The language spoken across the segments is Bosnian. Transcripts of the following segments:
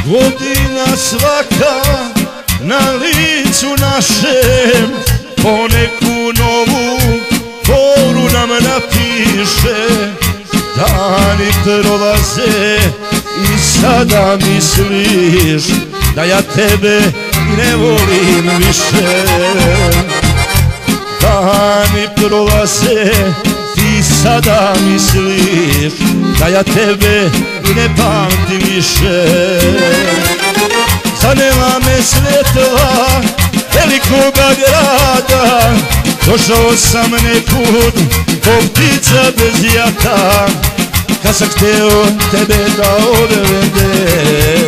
Godina svaka na licu našem poneku novu poru nam napiše. Dani prolaze i sada misliš da ja tebe ne volim više. Dani prolaze, ti sada misliš da ja tebe ne pamtim više. Zanela me svjetla velikoga grada, došao sam nekud ko ptica bez jata. Kad sam hteo tebe da odvedem,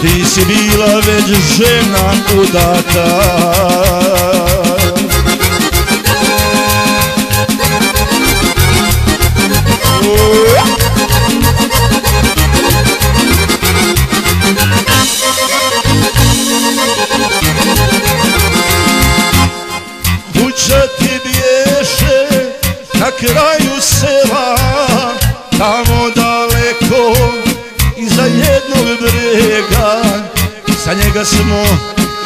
ti si bila već žena udata. Kuća ti bješe na kraju sela, tamo daleko iza jednog brega. Sa njega smo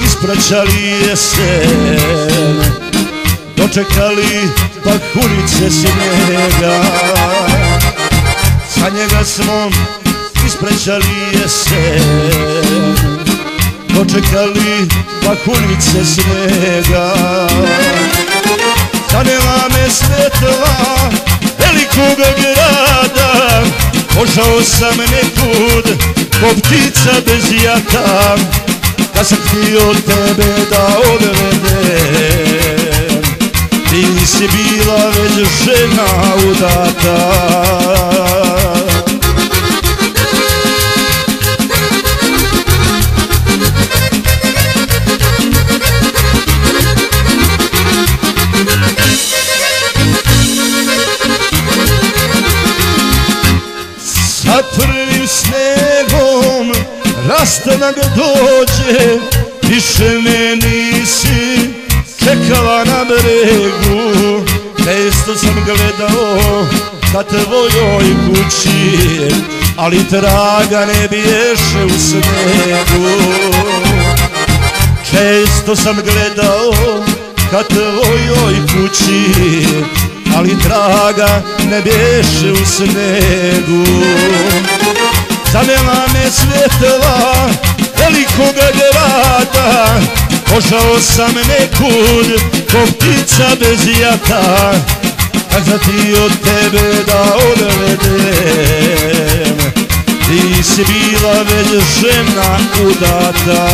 ispraćali jesen, dočekali pahunice snijega. Sa njega smo ispraćali jesen, dočekali pahunice snijega. Zanela me svjetla velikoga grada, pošao sam nekud ko ptica bez jata. Kad sam htio tebe da odvedem, ti si bila već žena udata. Sa prvim snegom rastanak dođe, više me nisi čekala na bregu. Često sam gledao ka tvojoj kući, ali traga ne bješe u snegu. Često sam gledao ka tvojoj kući, ali traga ne bješe u snegu. Zanela me svjetla velikoga grada, pošao sam nekud ko ptica bez jata. Kad sam htio tebe da odvedem, ti si bila već žena udata.